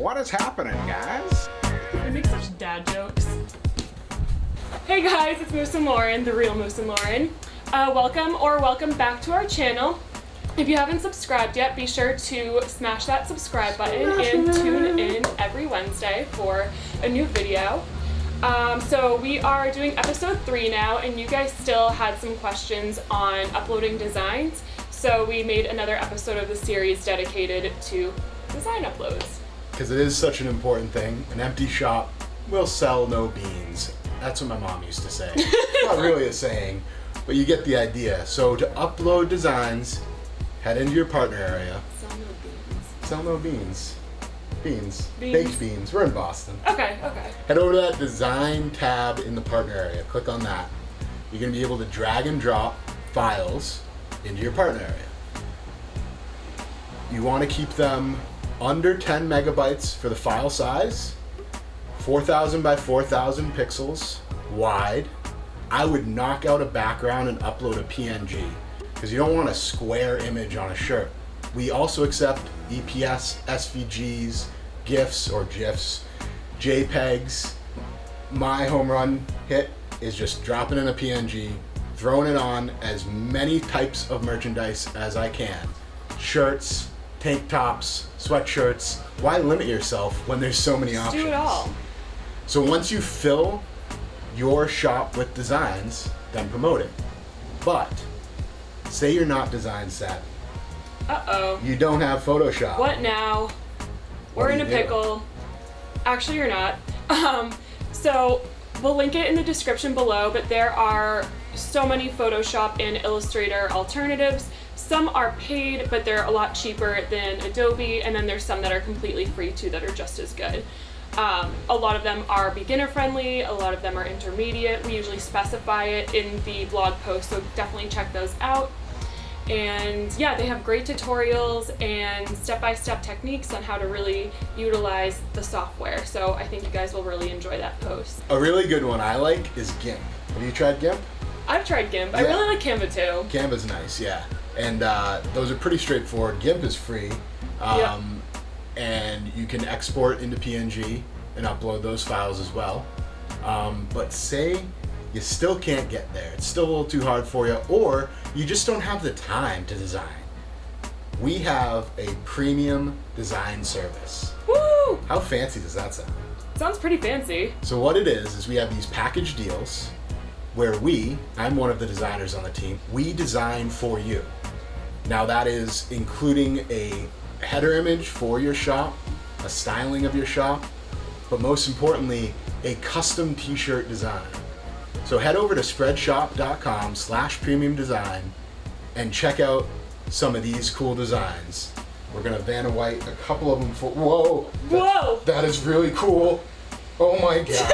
What is happening, guys? We make such dad jokes. Hey guys, it's Moose and Lauren, the real Moose and Lauren. Welcome back to our channel. If you haven't subscribed yet, be sure to smash that subscribe button and tune in every Wednesday for a new video. So we are doing episode 3 now, and you guys still had some questions on uploading designs. So we made another episode of the series dedicated to design uploads. Because it is such an important thing. An empty shop will sell no beans. That's what my mom used to say. Not really a saying, but you get the idea. So to upload designs, head into your partner area. Sell no beans. Sell no beans. Beans. Beans. Baked beans. We're in Boston. Okay. Head over to that design tab in the partner area. Click on that. You're going to be able to drag and drop files into your partner area. You want to keep them under 10 megabytes for the file size, 4,000 by 4,000 pixels wide. I would knock out a background and upload a PNG because you don't want a square image on a shirt. We also accept EPS, SVGs, GIFs or GIFs, JPEGs. My home run hit is just dropping in a PNG, throwing it on as many types of merchandise as I can. Shirts, tank tops, sweatshirts. Why limit yourself when there's so many options? Do it all. So once you fill your shop with designs, then promote it. But say you're not design savvy. Uh-oh. You don't have Photoshop. What now? We're do in a you do? pickle. Actually, you're not. So we'll link it in the description below, but there are so many Photoshop and Illustrator alternatives. Some are paid, but they're a lot cheaper than Adobe, and then there's some that are completely free too that are just as good. A lot of them are beginner friendly, a lot of them are intermediate. We usually specify it in the blog post, so definitely check those out. And yeah, they have great tutorials and step-by-step techniques on how to really utilize the software. So I think you guys will really enjoy that post. A really good one I like is GIMP. Have you tried GIMP? I've tried GIMP. I Yeah. really like Canva too. Canva's nice, yeah. And those are pretty straightforward. GIMP is free. Yep. And you can export into PNG and upload those files as well. But say you still can't get there. It's still a little too hard for you, or you just don't have the time to design. We have a premium design service. Woo! How fancy does that sound? Sounds pretty fancy. So what it is we have these package deals where I'm one of the designers on the team, we design for you. Now that is including a header image for your shop, a styling of your shop, but most importantly, a custom t-shirt design. So head over to spreadshop.com/premium design and check out some of these cool designs. We're gonna Vanna White a couple of them for, whoa! Whoa! That is really cool. Oh my God.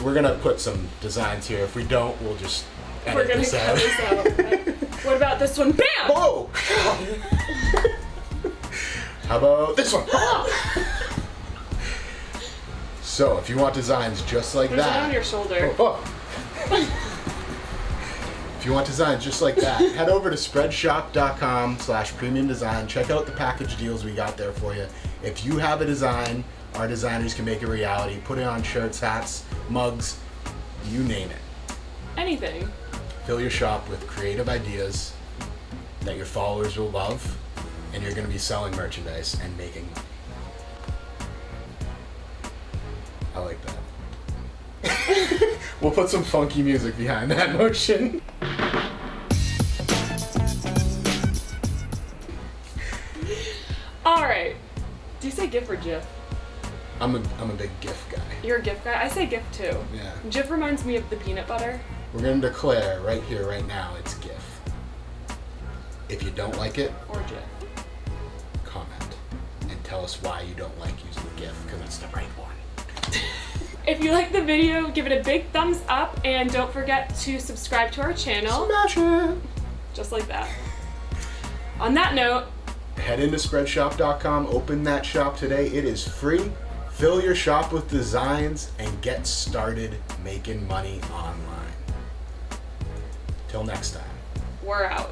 We're gonna put some designs here. If we don't, we'll just edit We're gonna this cut out. this out. Okay. What about this one? Bam! Whoa! How about this one? So, if you want designs just like There's that. one on your shoulder. Oh. If you want designs just like that, head over to spreadshop.com/premium design. Check out the package deals we got there for you. If you have a design, our designers can make it a reality. Put it on shirts, hats, mugs, you name it. Anything. Fill your shop with creative ideas that your followers will love, and you're going to be selling merchandise and making money. I like that. We'll put some funky music behind that motion. All right. Do you say GIF or GIF? I'm a big GIF guy. You're a GIF guy? I say GIF too. Yeah. GIF reminds me of the peanut butter. We're going to declare right here, right now, it's GIF. If you don't like it, Or GIF. comment and tell us why you don't like using GIF, because it's the right one. If you like the video, give it a big thumbs up, and don't forget to subscribe to our channel. Smash it! Just like that. On that note, Head into spreadshop.com, open that shop today. It is free. Fill your shop with designs and get started making money online. Till next time. we're out.